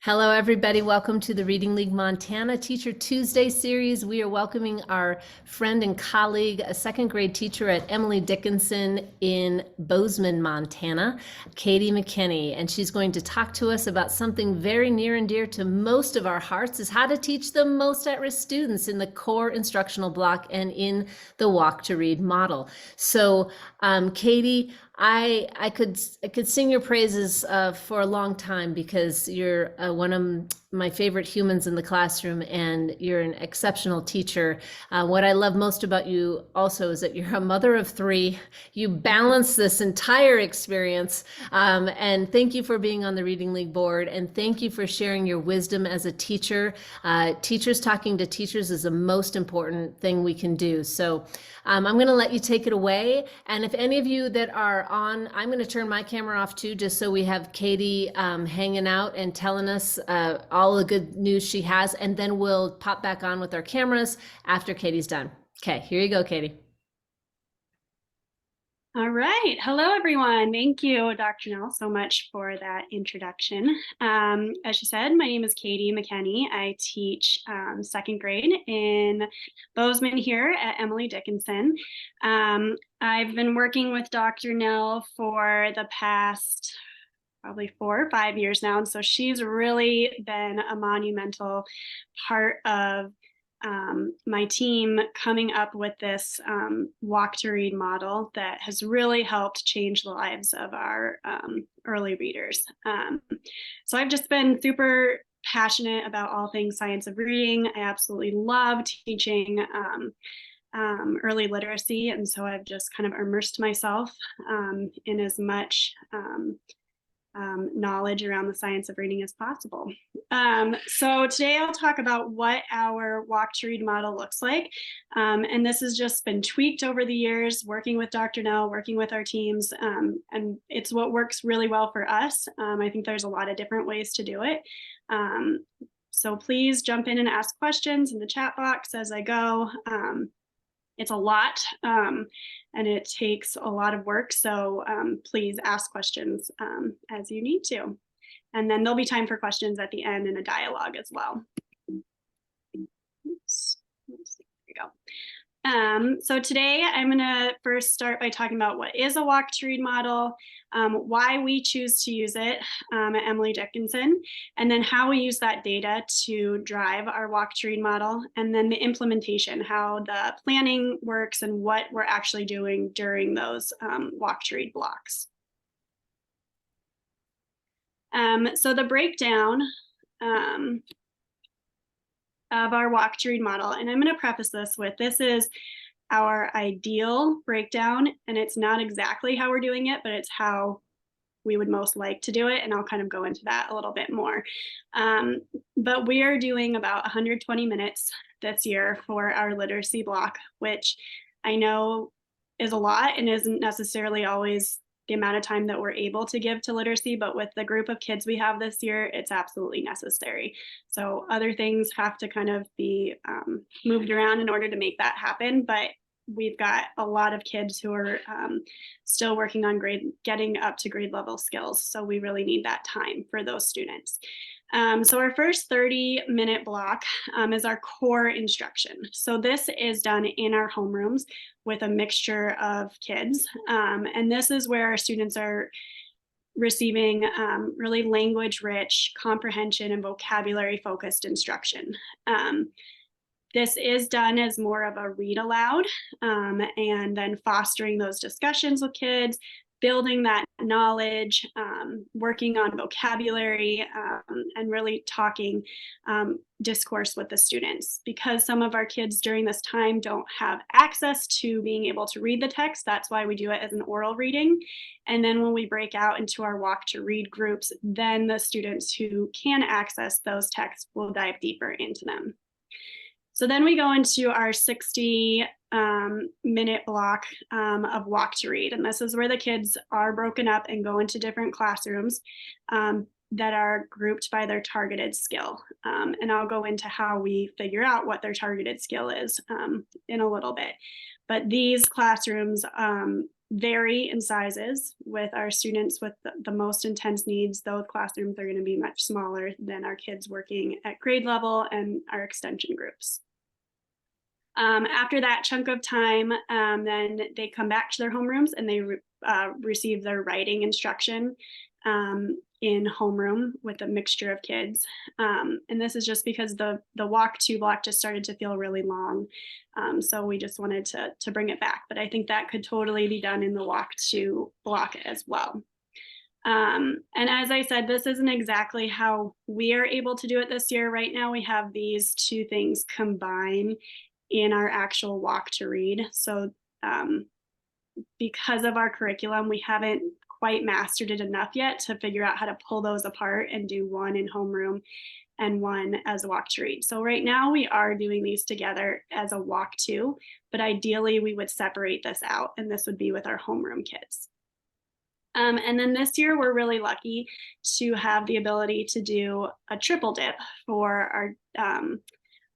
Hello, everybody. Welcome to the Reading League Montana Teacher Tuesday Series. We are welcoming our friend and colleague, a second grade teacher at Emily Dickinson in Bozeman, Montana, Katy McKinney. And she's going to talk to us about something very near and dear to most of our hearts, is how to teach the most at-risk students in the core instructional block and in the Walk to Read model. So, Katy, I could sing your praises for a long time because you're one of my favorite humans in the classroom, and you're an exceptional teacher. What I love most about you also is that you're a mother of three. You balance this entire experience, and thank you for being on the Reading League board, and thank you for sharing your wisdom as a teacher. Teachers talking to teachers is the most important thing we can do. So I'm going to let you take it away. And if any of you that are on, I'm going to turn my camera off too, just so we have Katy hanging out and telling us all the good news she has. And then we'll pop back on with our cameras after Katy's done. Okay, here you go, Katy. All right. Hello, everyone. Thank you, Dr. Nell, so much for that introduction. As she said, my name is Katy McKinney. I teach second grade in Bozeman here at Emily Dickinson. I've been working with Dr. Nell for the past probably 4 or 5 years now. And so she's really been a monumental part of my team coming up with this walk to read model that has really helped change the lives of our early readers. So I've just been super passionate about all things science of reading. I absolutely love teaching early literacy. And so I've just kind of immersed myself in as much knowledge around the science of reading as possible. So today I'll talk about what our walk to read model looks like. And this has just been tweaked over the years, working with Dr. Nell, working with our teams, and it's what works really well for us. I think there's a lot of different ways to do it. So please jump in and ask questions in the chat box as I go. It's a lot and it takes a lot of work. So please ask questions as you need to. And then there'll be time for questions at the end and a dialogue as well. Oops. There we go. So today I'm going to first start by talking about what is a walk to read model, why we choose to use it at Emily Dickinson, and then how we use that data to drive our walk to read model, and then the implementation, how the planning works and what we're actually doing during those walk to read blocks. So the breakdown of our walk to read model, and I'm going to preface this with, this is our ideal breakdown, and it's not exactly how we're doing it, but it's how we would most like to do it, and I'll kind of go into that a little bit more. But we are doing about 120 minutes this year for our literacy block, which I know is a lot and isn't necessarily always the amount of time that we're able to give to literacy, but with the group of kids we have this year, it's absolutely necessary. So other things have to kind of be moved around in order to make that happen, but we've got a lot of kids who are still working on getting up to grade level skills. So we really need that time for those students. So our first 30-minute block is our core instruction. So this is done in our homerooms with a mixture of kids. And this is where our students are receiving really language-rich, comprehension and vocabulary-focused instruction. This is done as more of a read aloud, and then fostering those discussions with kids, building that knowledge, working on vocabulary, and really talking discourse with the students. Because some of our kids during this time don't have access to being able to read the text, that's why we do it as an oral reading. And then when we break out into our walk to read groups, then the students who can access those texts will dive deeper into them. So then we go into our 60-minute block of walk to read. And this is where the kids are broken up and go into different classrooms that are grouped by their targeted skill. And I'll go into how we figure out what their targeted skill is in a little bit. But these classrooms vary in sizes. With our students with the most intense needs, those classrooms are going to be much smaller than our kids working at grade level and our extension groups. After that chunk of time, then they come back to their homerooms and they receive their writing instruction in homeroom with a mixture of kids. And this is just because the walk to block just started to feel really long. So we just wanted to bring it back, but I think that could totally be done in the walk to block as well. And as I said, this isn't exactly how we are able to do it this year. Right now, we have these two things combined in our actual walk to read. So because of our curriculum, we haven't quite mastered it enough yet to figure out how to pull those apart and do one in homeroom and one as a walk to read. So right now we are doing these together as a walk to, but ideally we would separate this out, and this would be with our homeroom kids. And then this year we're really lucky to have the ability to do a triple dip for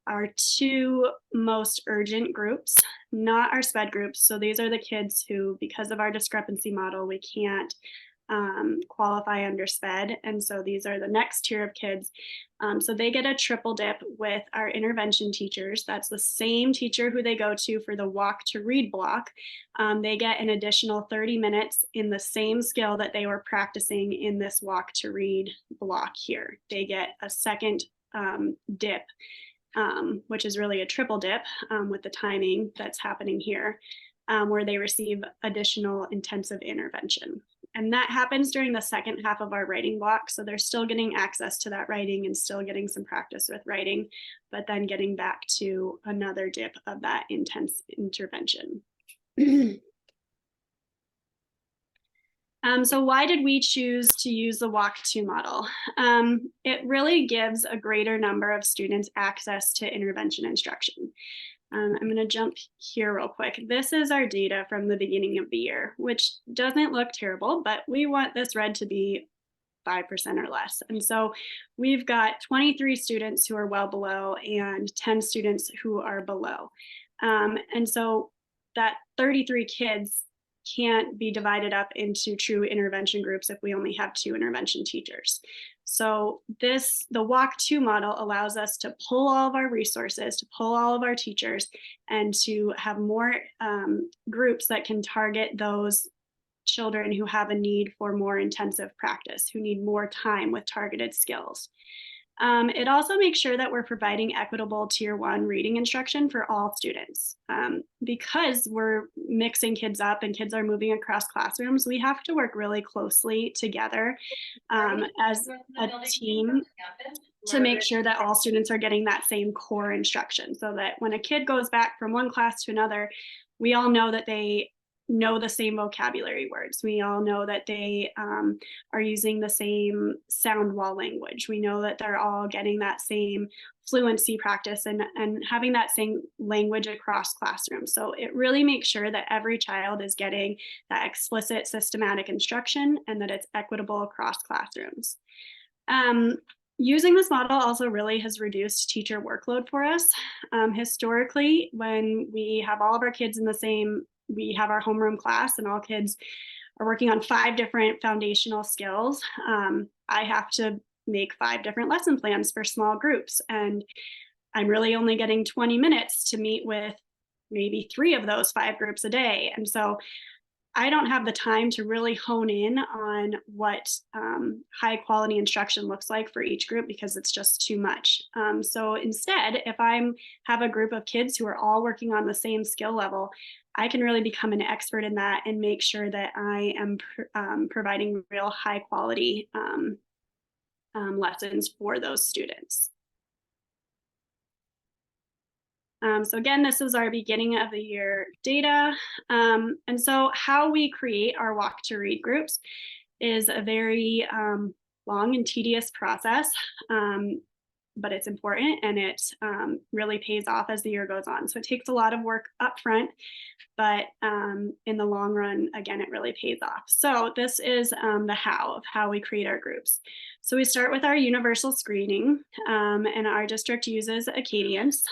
our two most urgent groups, not our SPED groups. So these are the kids who, because of our discrepancy model, we can't qualify under SPED. And so these are the next tier of kids. So they get a triple dip with our intervention teachers. That's the same teacher who they go to for the walk to read block. They get an additional 30 minutes in the same skill that they were practicing in this walk to read block here. They get a second dip, which is really a triple dip with the timing that's happening here, where they receive additional intensive intervention. And that happens during the second half of our writing block. So they're still getting access to that writing and still getting some practice with writing, but then getting back to another dip of that intense intervention. So why did we choose to use the walk to model? It really gives a greater number of students access to intervention instruction. I'm going to jump here real quick. This is our data from the beginning of the year, which doesn't look terrible, but we want this red to be 5% or less. And so we've got 23 students who are well below and 10 students who are below. And so that 33 kids can't be divided up into true intervention groups if we only have 2 intervention teachers. So the walk to model allows us to pull all of our resources, to pull all of our teachers, and to have more groups that can target those children who have a need for more intensive practice, who need more time with targeted skills. It also makes sure that we're providing equitable tier 1 reading instruction for all students. Because we're mixing kids up and kids are moving across classrooms, we have to work really closely together as a team to make sure that all students are getting that same core instruction, so that when a kid goes back from one class to another, we all know that they know the same vocabulary words. We all know that they are using the same sound wall language. We know that they're all getting that same fluency practice and having that same language across classrooms. So it really makes sure that every child is getting that explicit systematic instruction and that it's equitable across classrooms. Using this model also really has reduced teacher workload for us. Historically, when we have all of our kids in the same, we have our homeroom class and all kids are working on 5 different foundational skills. I have to make 5 different lesson plans for small groups, and I'm really only getting 20 minutes to meet with maybe 3 of those 5 groups a day. And so I don't have the time to really hone in on what high quality instruction looks like for each group because it's just too much. So instead, if I have a group of kids who are all working on the same skill level, I can really become an expert in that and make sure that I am providing real high quality lessons for those students. So again, this is our beginning of the year data. And so how we create our walk to read groups is a very long and tedious process, but it's important and it really pays off as the year goes on. So it takes a lot of work up front, but in the long run, again, it really pays off. So this is the how of how we create our groups. So we start with our universal screening, and our district uses Acadians.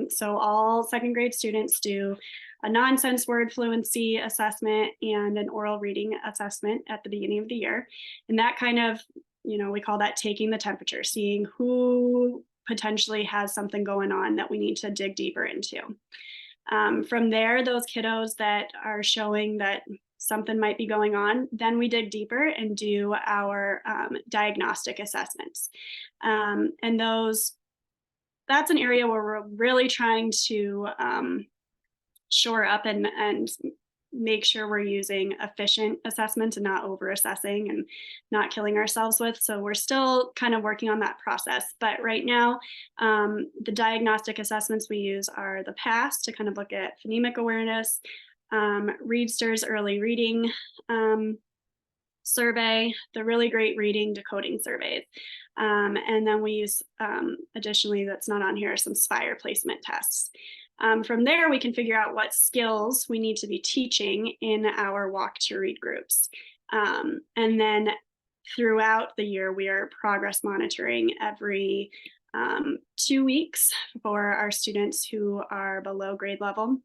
So all second grade students do a nonsense word fluency assessment and an oral reading assessment at the beginning of the year. And that kind of, we call that taking the temperature, seeing who potentially has something going on that we need to dig deeper into. From there, those kiddos that are showing that something might be going on, then we dig deeper and do our diagnostic assessments. And that's an area where we're really trying to shore up and make sure we're using efficient assessments and not over assessing and not killing ourselves with. So we're still kind of working on that process. But right now, the diagnostic assessments we use are the PASS to kind of look at phonemic awareness, Readster's early reading survey, the really great reading decoding surveys. And then we use, additionally, that's not on here, some SPIRE placement tests. From there, we can figure out what skills we need to be teaching in our walk to read groups. And then throughout the year, we are progress monitoring every 2 weeks for our students who are below grade level.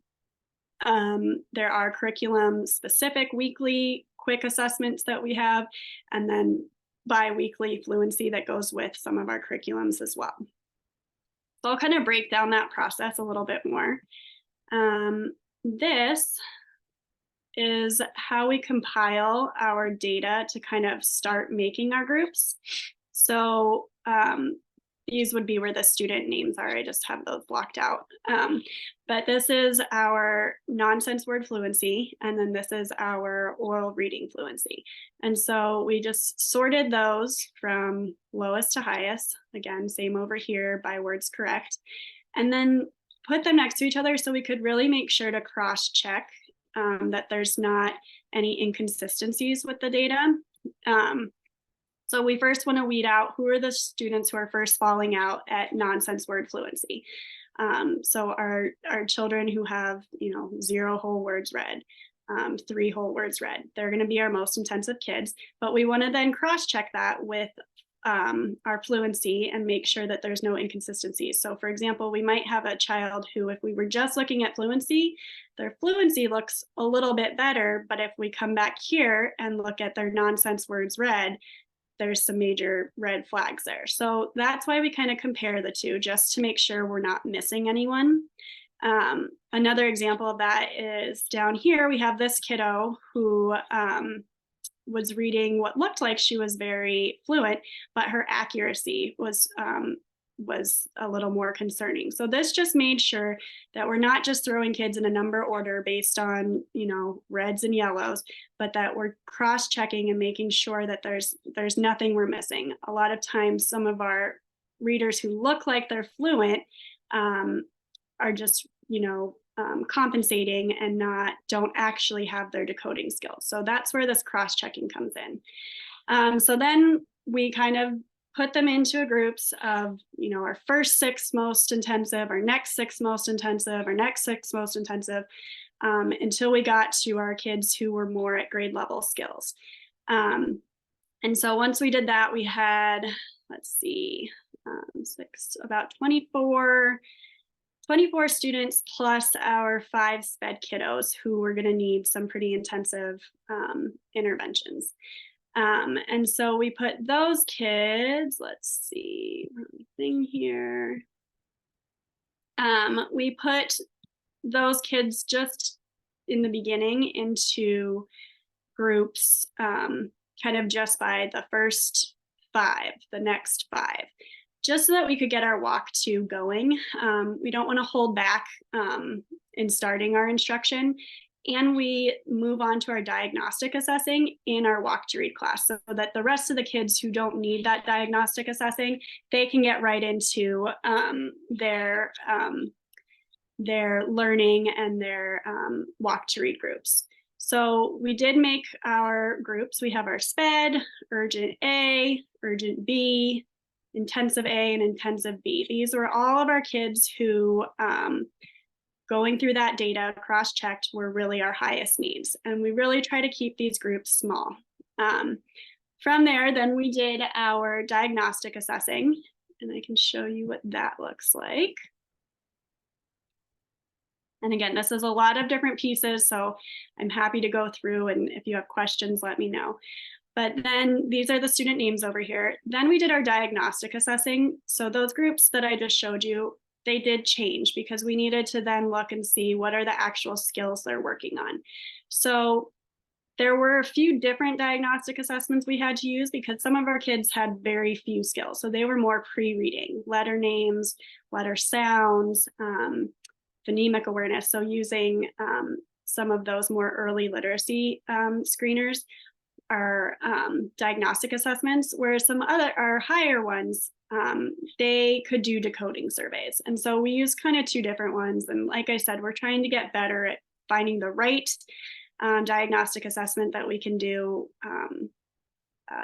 There are curriculum specific weekly quick assessments that we have, and then bi-weekly fluency that goes with some of our curriculums as well. So I'll kind of break down that process a little bit more. This is how we compile our data to kind of start making our groups. So these would be where the student names are. I just have those blocked out. But this is our nonsense word fluency, and then this is our oral reading fluency. And so we just sorted those from lowest to highest. Again, same over here by words correct. And then put them next to each other so we could really make sure to cross-check that there's not any inconsistencies with the data. So we first want to weed out who are the students who are first falling out at nonsense word fluency. So our children who have 0 whole words read, 3 whole words read, they're going to be our most intensive kids. But we want to then cross-check that with our fluency and make sure that there's no inconsistencies. So for example, we might have a child who, if we were just looking at fluency, their fluency looks a little bit better. But if we come back here and look at their nonsense words read, there's some major red flags there. So that's why we kind of compare the two, just to make sure we're not missing anyone. Another example of that is down here, we have this kiddo who was reading what looked like she was very fluent, but her accuracy was a little more concerning. So this just made sure that we're not just throwing kids in a number order based on, reds and yellows, but that we're cross-checking and making sure that there's nothing we're missing. A lot of times, some of our readers who look like they're fluent are just, compensating and don't actually have their decoding skills. So that's where this cross-checking comes in. So then we kind of put them into groups of, our first 6 most intensive, our next 6 most intensive, our next 6 most intensive, until we got to our kids who were more at grade level skills. And so once we did that, we had, about 24 students plus our 5 SPED kiddos who were going to need some pretty intensive interventions. And so we put those kids, thing here. We put those kids just in the beginning into groups, kind of just by the first 5, the next 5, just so that we could get our walk to going. We don't want to hold back in starting our instruction. And we move on to our diagnostic assessing in our walk to read class, so that the rest of the kids who don't need that diagnostic assessing, they can get right into their learning and their walk to read groups. So we did make our groups. We have our SPED, Urgent A, Urgent B, Intensive A, and Intensive B. These were all of our kids who, going through that data, cross-checked, were really our highest needs. And we really try to keep these groups small. From there, then we did our diagnostic assessing, and I can show you what that looks like. And again, this is a lot of different pieces, so I'm happy to go through, and if you have questions, let me know. But then these are the student names over here. Then we did our diagnostic assessing. So those groups that I just showed you, they did change because we needed to then look and see what are the actual skills they're working on. So there were a few different diagnostic assessments we had to use because some of our kids had very few skills. So they were more pre-reading, letter names, letter sounds, phonemic awareness. So using some of those more early literacy screeners are diagnostic assessments, whereas some other, our higher ones, they could do decoding surveys. And so we use kind of two different ones. And like I said, we're trying to get better at finding the right diagnostic assessment that we can do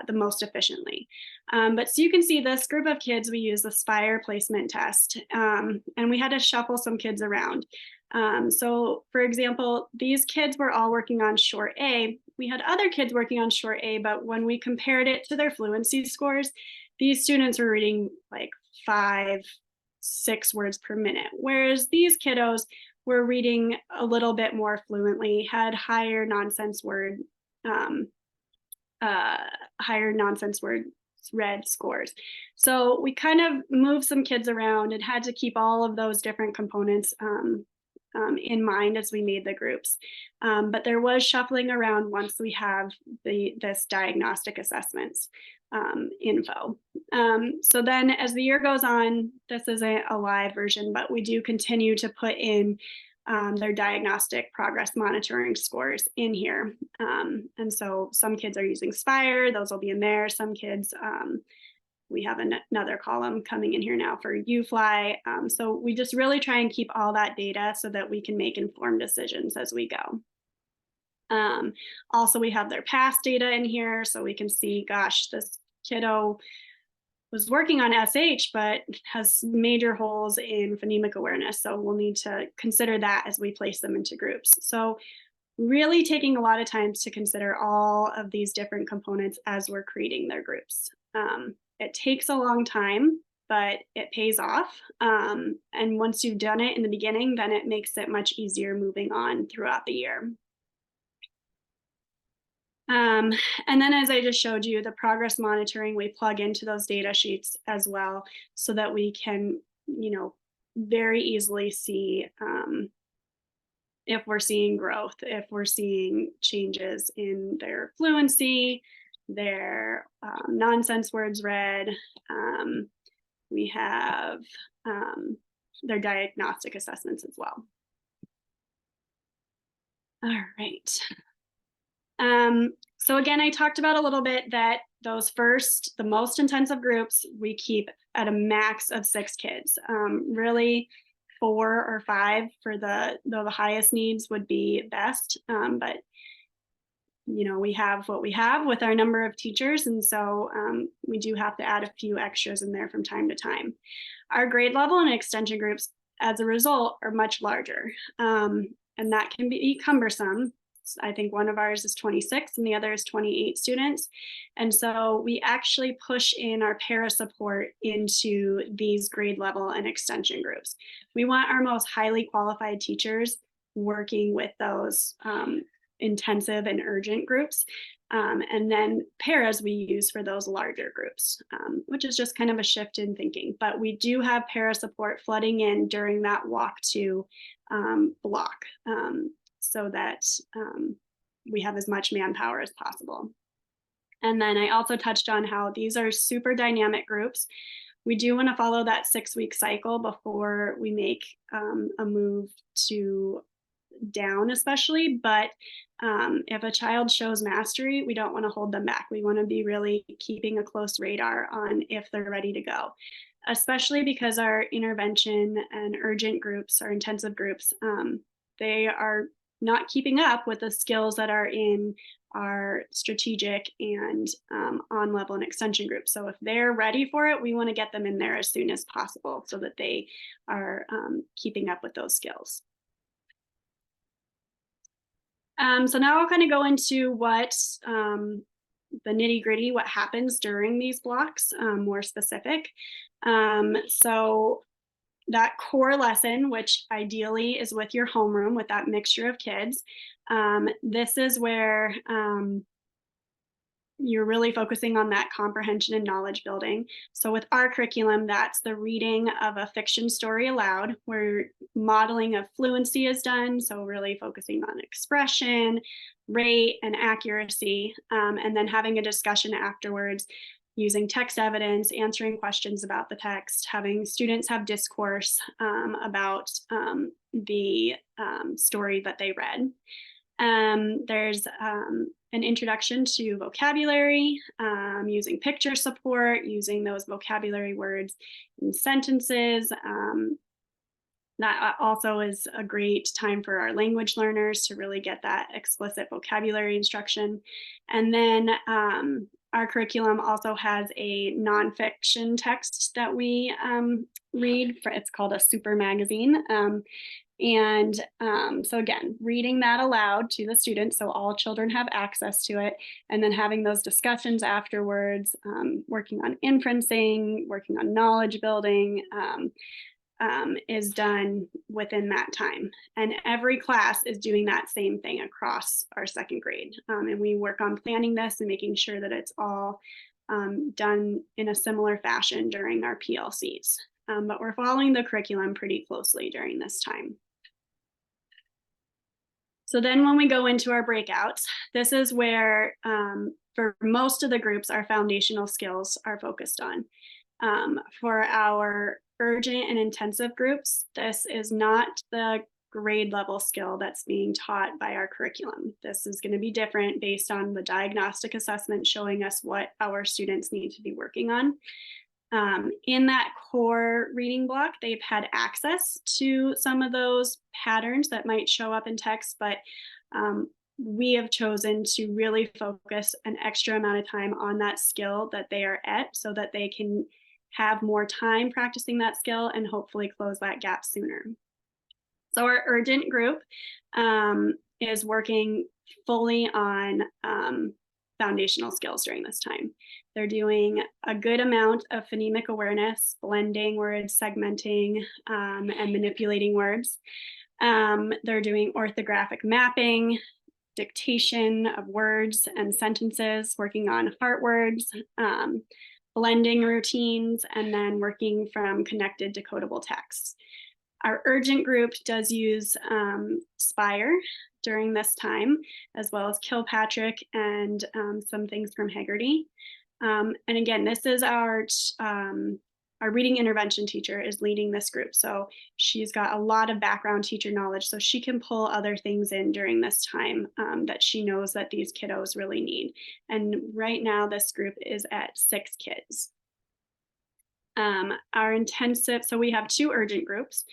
the most efficiently. But so you can see this group of kids, we use the SPIRE placement test, and we had to shuffle some kids around. So for example, these kids were all working on short A. We had other kids working on short A, but when we compared it to their fluency scores, these students were reading like 5, 6 words per minute, whereas these kiddos were reading a little bit more fluently, had higher nonsense word read scores. So we kind of moved some kids around and had to keep all of those different components in mind as we made the groups. But there was shuffling around once we have this diagnostic assessments info. So then as the year goes on, this isn't a live version, but we do continue to put in their diagnostic progress monitoring scores in here. And so some kids are using SPIRE, those will be in there. Some kids, we have another column coming in here now for UFLI. So we just really try and keep all that data so that we can make informed decisions as we go. Also, we have their past data in here so we can see, gosh, this kiddo was working on SH, but has major holes in phonemic awareness. So we'll need to consider that as we place them into groups. So really taking a lot of time to consider all of these different components as we're creating their groups. It takes a long time, but it pays off. And once you've done it in the beginning, then it makes it much easier moving on throughout the year. And then as I just showed you, the progress monitoring, we plug into those data sheets as well so that we can, very easily see if we're seeing growth, if we're seeing changes in their fluency, their nonsense words read. We have their diagnostic assessments as well. All right. So again, I talked about a little bit that the most intensive groups, we keep at a max of 6 kids. Really 4 or 5 for the highest needs would be best. But we have what we have with our number of teachers. And so we do have to add a few extras in there from time to time. Our grade level and extension groups, as a result, are much larger. And that can be cumbersome. I think one of ours is 26 and the other is 28 students. And so we actually push in our para support into these grade level and extension groups. We want our most highly qualified teachers working with those intensive and urgent groups. And then paras we use for those larger groups, which is just kind of a shift in thinking. But we do have para support flooding in during that walk to block. So that we have as much manpower as possible. And then I also touched on how these are super dynamic groups. We do want to follow that 6-week cycle before we make a move to down, especially. But if a child shows mastery, we don't want to hold them back. We want to be really keeping a close radar on if they're ready to go, especially because our intervention and urgent groups, our intensive groups, they are not keeping up with the skills that are in our strategic and on-level and extension groups. So if they're ready for it, we want to get them in there as soon as possible so that they are keeping up with those skills. So now I'll kind of go into what the nitty-gritty, what happens during these blocks, more specific. So that core lesson, which ideally is with your homeroom with that mixture of kids. This is where you're really focusing on that comprehension and knowledge building. So with our curriculum, that's the reading of a fiction story aloud, where modeling of fluency is done. So really focusing on expression, rate, and accuracy, and then having a discussion afterwards using text evidence, answering questions about the text, having students have discourse about the story that they read. There's an introduction to vocabulary, using picture support, using those vocabulary words in sentences. That also is a great time for our language learners to really get that explicit vocabulary instruction. And then our curriculum also has a nonfiction text that we read. It's called a super magazine. So again, reading that aloud to the students so all children have access to it, and then having those discussions afterwards, working on inferencing, working on knowledge building, is done within that time. And every class is doing that same thing across our second grade. And we work on planning this and making sure that it's all done in a similar fashion during our PLCs. But we're following the curriculum pretty closely during this time. So then when we go into our breakouts, this is where for most of the groups, our foundational skills are focused on. For our urgent and intensive groups, this is not the grade level skill that's being taught by our curriculum. This is going to be different based on the diagnostic assessment showing us what our students need to be working on. In that core reading block, they've had access to some of those patterns that might show up in text, but we have chosen to really focus an extra amount of time on that skill that they are at so that they can have more time practicing that skill and hopefully close that gap sooner. So our urgent group is working fully on foundational skills during this time. They're doing a good amount of phonemic awareness, blending words, segmenting, and manipulating words. They're doing orthographic mapping, dictation of words and sentences, working on heart words, blending routines, and then working from connected decodable texts. Our urgent group does use SPIRE during this time, as well as Kilpatrick and some things from Haggerty. And again, this is our reading intervention teacher is leading this group. So she's got a lot of background teacher knowledge, so she can pull other things in during this time that she knows that these kiddos really need. And right now this group is at 6 kids. Our intensive, so we have 2 urgent groups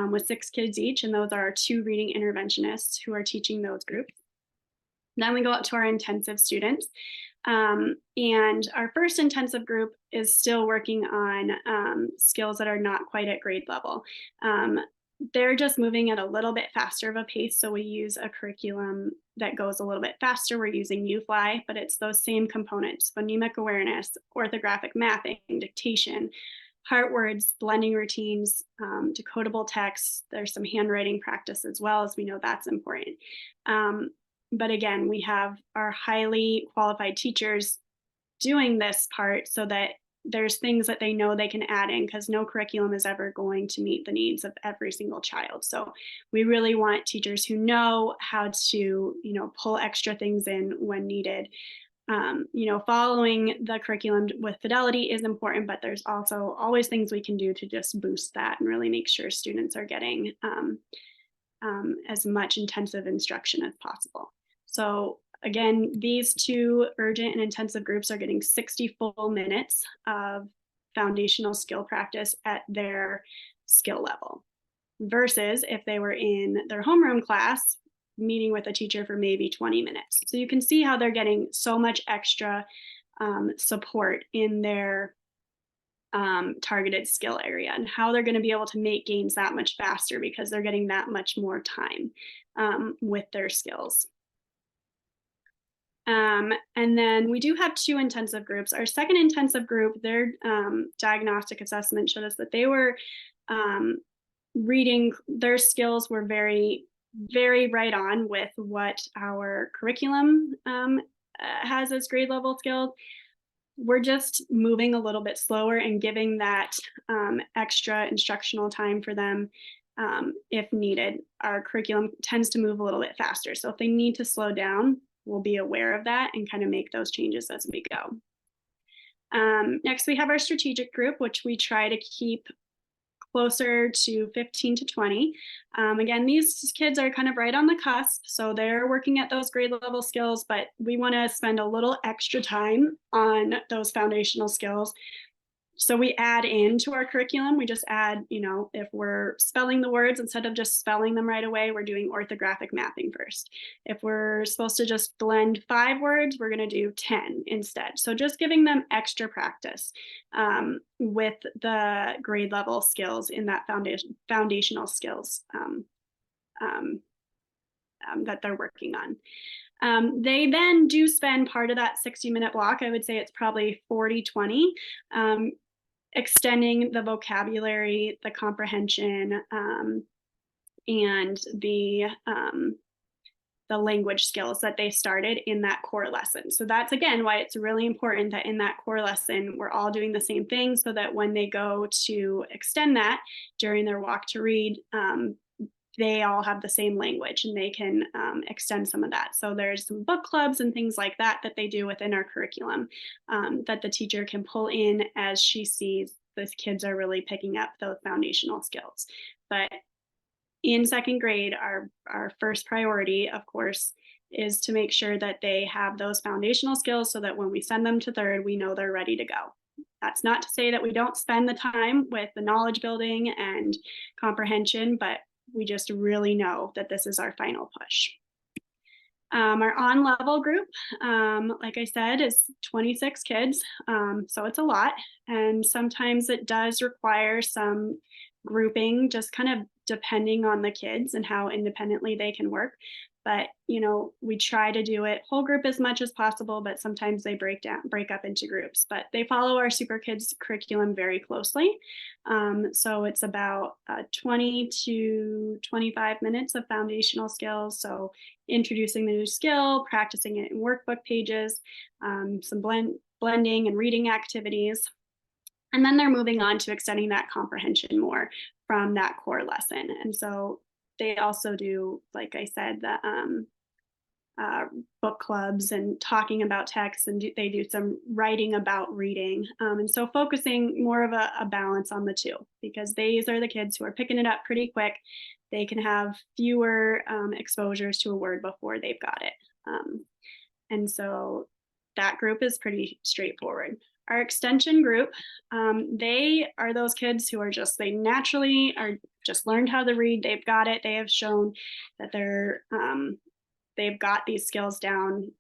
with 6 kids each, and those are our 2 reading interventionists who are teaching those groups. Then we go out to our intensive students. And our first intensive group is still working on skills that are not quite at grade level. They're just moving at a little bit faster of a pace. So we use a curriculum that goes a little bit faster. We're using UFLI, but it's those same components: phonemic awareness, orthographic mapping, dictation, heart words, blending routines, decodable texts. There's some handwriting practice as well, as we know that's important. But again, we have our highly qualified teachers doing this part so that there's things that they know they can add in, because no curriculum is ever going to meet the needs of every single child. So we really want teachers who know how to, pull extra things in when needed. Following the curriculum with fidelity is important, but there's also always things we can do to just boost that and really make sure students are getting as much intensive instruction as possible. So again, these 2 urgent and intensive groups are getting 60 full minutes of foundational skill practice at their skill level, versus if they were in their homeroom class, meeting with a teacher for maybe 20 minutes. So you can see how they're getting so much extra support in their targeted skill area, and how they're going to be able to make gains that much faster because they're getting that much more time with their skills. And then we do have 2 intensive groups. Our second intensive group, their diagnostic assessment showed us that they were Reading, their skills were very, very right on with what our curriculum has as grade level skills. We're just moving a little bit slower and giving that extra instructional time for them if needed. Our curriculum tends to move a little bit faster. So if they need to slow down, we'll be aware of that and kind of make those changes as we go. Next, we have our strategic group, which we try to keep closer to 15 to 20. Again, these kids are kind of right on the cusp, so they're working at those grade level skills, but we want to spend a little extra time on those foundational skills. So we add into our curriculum, we just add, if we're spelling the words, instead of just spelling them right away, we're doing orthographic mapping first. If we're supposed to just blend 5 words, we're going to do 10 instead. So just giving them extra practice with the grade level skills in that foundational skills that they're working on. They then do spend part of that 60-minute block. I would say it's probably 40-20, extending the vocabulary, the comprehension, and the language skills that they started in that core lesson. So that's, again, why it's really important that in that core lesson, we're all doing the same thing, so that when they go to extend that during their walk to read, they all have the same language and they can extend some of that. So there's some book clubs and things like that that they do within our curriculum that the teacher can pull in as she sees the kids are really picking up those foundational skills. But in second grade, our first priority, of course, is to make sure that they have those foundational skills so that when we send them to third, we know they're ready to go. That's not to say that we don't spend the time with the knowledge building and comprehension, but we just really know that this is our final push. Our on-level group, like I said, is 26 kids, so it's a lot. And sometimes it does require some grouping, just kind of depending on the kids and how independently they can work. But, we try to do it whole group as much as possible, but sometimes they break up into groups. But they follow our Superkids curriculum very closely. So it's about 20 to 25 minutes of foundational skills. So introducing the new skill, practicing it in workbook pages, some blending and reading activities. And then they're moving on to extending that comprehension more from that core lesson. And so they also do, like I said, the book clubs and talking about text, and they do some writing about reading. And so focusing more of a balance on the two, because these are the kids who are picking it up pretty quick. They can have fewer exposures to a word before they've got it. And so that group is pretty straightforward. Our extension group, they are those kids who are they naturally are just learned how to read. They've got it. They have shown that they've got these skills down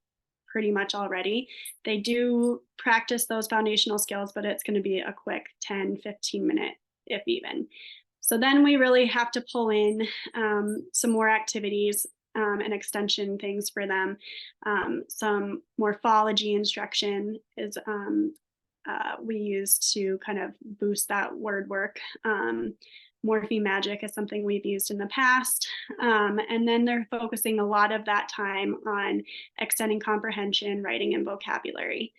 pretty much already. They do practice those foundational skills, but it's going to be a quick 10, 15 minute, if even. So then we really have to pull in some more activities and extension things for them. Some morphology instruction is we use to kind of boost that word work. Morphe Magic is something we've used in the past. And then they're focusing a lot of that time on extending comprehension, writing, and vocabulary.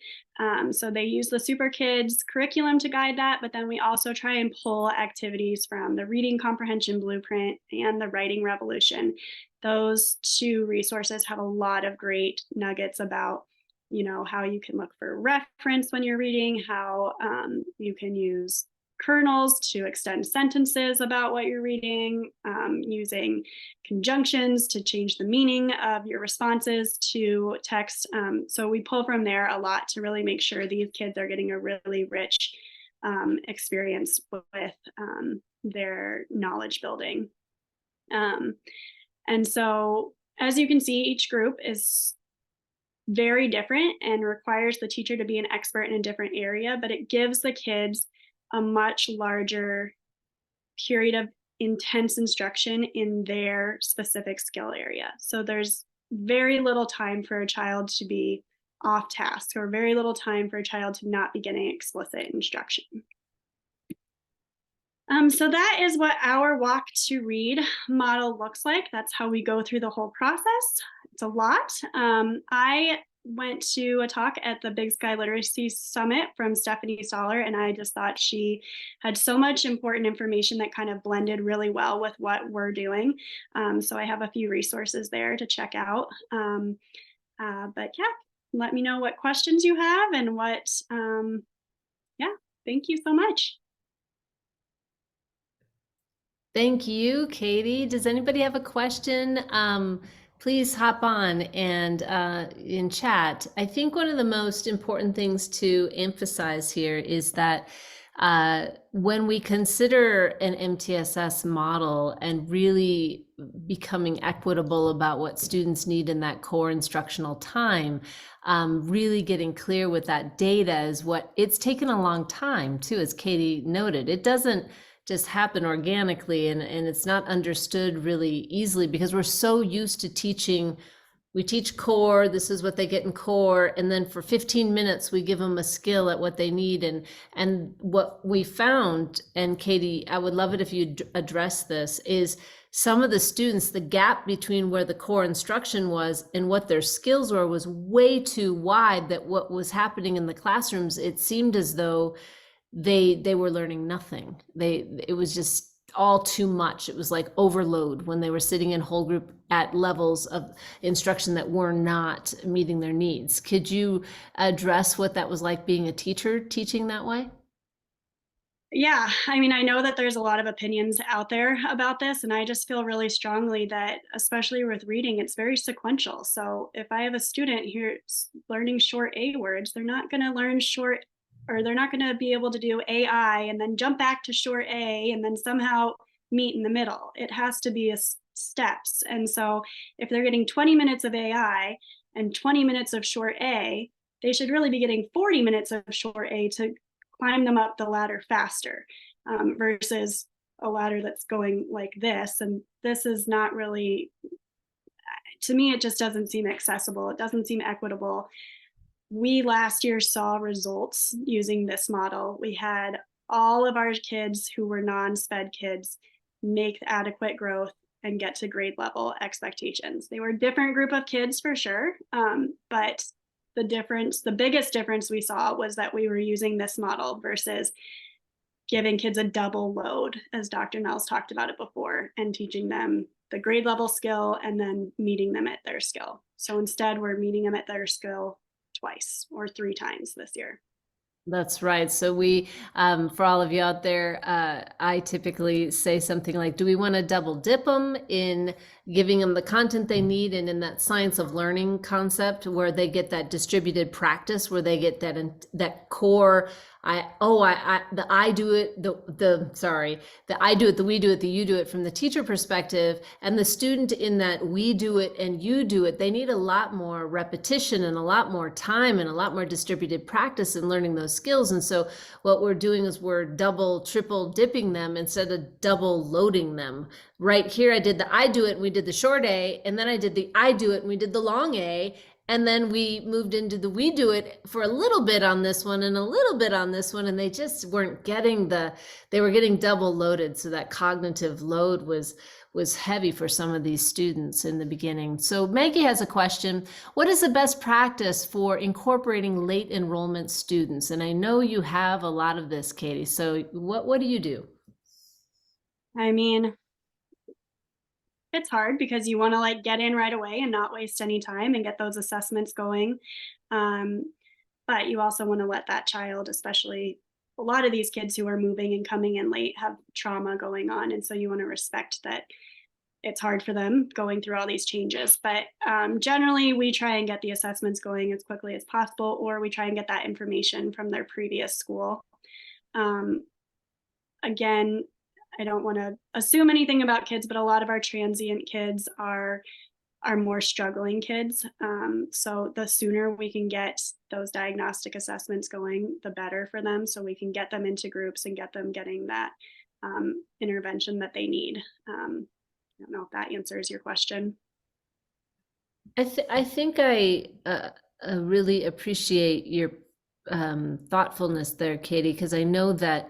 So they use the Superkids curriculum to guide that, but then we also try and pull activities from the Reading Comprehension Blueprint and the Writing Revolution. Those two resources have a lot of great nuggets about how you can look for reference when you're reading, how you can use kernels to extend sentences about what you're reading, using conjunctions to change the meaning of your responses to text. So we pull from there a lot to really make sure these kids are getting a really rich experience with their knowledge building. And so, as you can see, each group is very different and requires the teacher to be an expert in a different area, but it gives the kids a much larger period of intense instruction in their specific skill area. So there's very little time for a child to be off task, or very little time for a child to not be getting explicit instruction. So that is what our walk to read model looks like. That's how we go through the whole process. It's a lot. I went to a talk at the Big Sky Literacy Summit from Stephanie Stoller, and I just thought she had so much important information that kind of blended really well with what we're doing. So I have a few resources there to check out. But yeah, let me know what questions you have and what, yeah, thank you so much. Thank you, Katie. Does anybody have a question? Please hop on and in chat. I think one of the most important things to emphasize here is that when we consider an MTSS model and really becoming equitable about what students need in that core instructional time, really getting clear with that data is what it's taken a long time too, as Katie noted. It doesn't just happen organically, and it's not understood really easily because we're so used to teaching. We teach core, this is what they get in core, and then for 15 minutes we give them a skill at what they need. And what we found, and Katie, I would love it if you address this, is some of the students, the gap between where the core instruction was and what their skills were was way too wide, that what was happening in the classrooms, it seemed as though they were learning nothing. It was just all too much. It was like overload when they were sitting in whole group at levels of instruction that were not meeting their needs. Could you address what that was like being a teacher teaching that way? Yeah, I mean, I know that there's a lot of opinions out there about this, and I just feel really strongly that, especially with reading, it's very sequential. So if I have a student here learning short A words, they're not going to learn short, or they're not going to be able to do AI and then jump back to short A and then somehow meet in the middle. It has to be a steps. And so if they're getting 20 minutes of AI and 20 minutes of short A, they should really be getting 40 minutes of short A to climb them up the ladder faster, versus a ladder that's going like this. And this is not really, to me, it just doesn't seem accessible. It doesn't seem equitable. We last year saw results using this model. We had all of our kids who were non-SPED kids make adequate growth and get to grade level expectations. They were a different group of kids for sure, but the biggest difference we saw was that we were using this model versus giving kids a double load, as Dr. Nels talked about it before, and teaching them the grade level skill and then meeting them at their skill. So instead, we're meeting them at their skill twice or 3 times this year. That's right. So we, for all of you out there, I typically say something like, do we want to double dip them in giving them the content they need and in that science of learning concept where they get that distributed practice, where they get that core, the I do it, the I do it, the we do it, the you do it from the teacher perspective, and the student in that we do it and you do it, they need a lot more repetition and a lot more time and a lot more distributed practice in learning those skills. And so what we're doing is we're double, triple dipping them instead of double loading them. Right here, I did the I do it and we did the short A, and then I did the I do it and we did the long A. And then we moved into the we do it for a little bit on this one and a little bit on this one. And they just weren't getting they were getting double loaded. So that cognitive load was heavy for some of these students in the beginning. So Maggie has a question. What is the best practice for incorporating late enrollment students? And I know you have a lot of this, Katie. So what do you do? I mean, it's hard because you want to like get in right away and not waste any time and get those assessments going. But you also want to let that child, especially a lot of these kids who are moving and coming in late, have trauma going on. And so you want to respect that it's hard for them going through all these changes. But generally, we try and get the assessments going as quickly as possible, or we try and get that information from their previous school. Again, I don't want to assume anything about kids, but a lot of our transient kids are more struggling kids. So the sooner we can get those diagnostic assessments going, the better for them. So we can get them into groups and get them getting that intervention that they need. I don't know if that answers your question. I think I really appreciate your thoughtfulness there, Katie, because I know that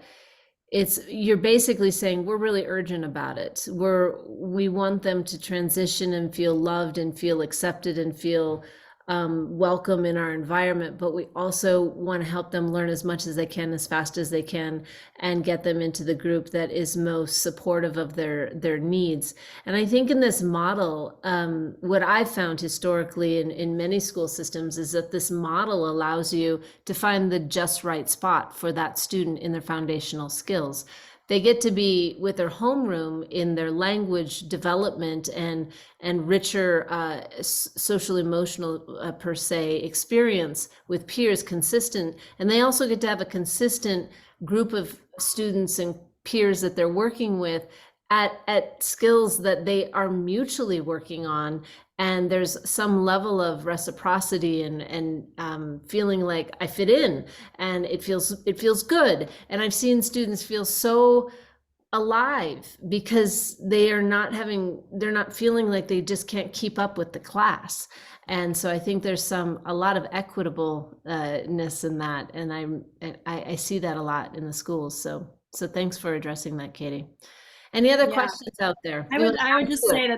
you're basically saying we're really urgent about it. We want them to transition and feel loved and feel accepted and feel welcome in our environment, but we also want to help them learn as much as they can, as fast as they can, and get them into the group that is most supportive of their needs. And I think in this model, what I've found historically in many school systems is that this model allows you to find the just right spot for that student in their foundational skills. They get to be with their homeroom in their language development and richer social emotional per se experience with peers consistent, and they also get to have a consistent group of students and peers that they're working with at skills that they are mutually working on, and there's some level of reciprocity and feeling like I fit in, and it feels good. And I've seen students feel so alive because they're not feeling like they just can't keep up with the class. And so I think there's a lot of equitableness in that, and I see that a lot in the schools. So thanks for addressing that, Katie. Any other Yeah. questions out there? I would just say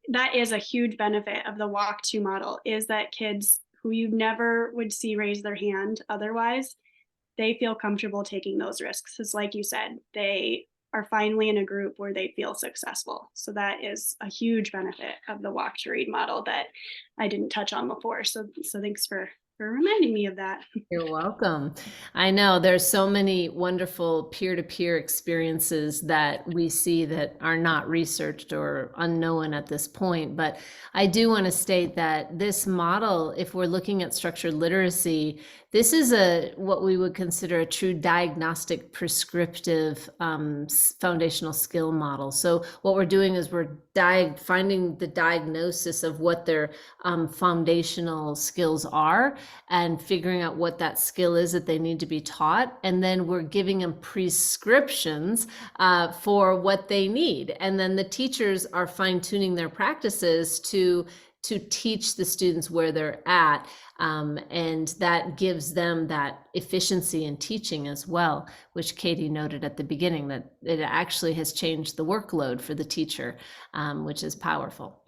that is a huge benefit of the walk to model, is that kids who you never would see raise their hand otherwise, they feel comfortable taking those risks. It's like you said, they are finally in a group where they feel successful. So that is a huge benefit of the walk to read model that I didn't touch on before. So thanks for reminding me of that. You're welcome. I know there's so many wonderful peer-to-peer experiences that we see that are not researched or unknown at this point. But I do want to state that this model, if we're looking at structured literacy, this is what we would consider a true diagnostic prescriptive foundational skill model. So what we're doing is we're finding the diagnosis of what their foundational skills are and figuring out what that skill is that they need to be taught. And then we're giving them prescriptions for what they need. And then the teachers are fine-tuning their practices to teach the students where they're at. And that gives them that efficiency in teaching as well, which Katie noted at the beginning, that it actually has changed the workload for the teacher, which is powerful.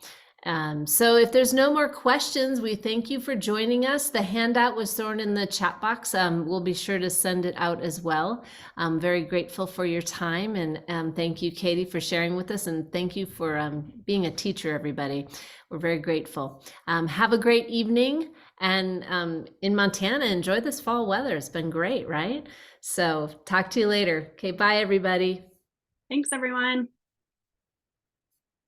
So if there's no more questions, we thank you for joining us. The handout was thrown in the chat box. We'll be sure to send it out as well. I'm very grateful for your time, and thank you, Katie, for sharing with us, and thank you for being a teacher, everybody. We're very grateful. Have a great evening, and in Montana, enjoy this fall weather. It's been great, right? So talk to you later. Okay, bye, everybody. Thanks, everyone.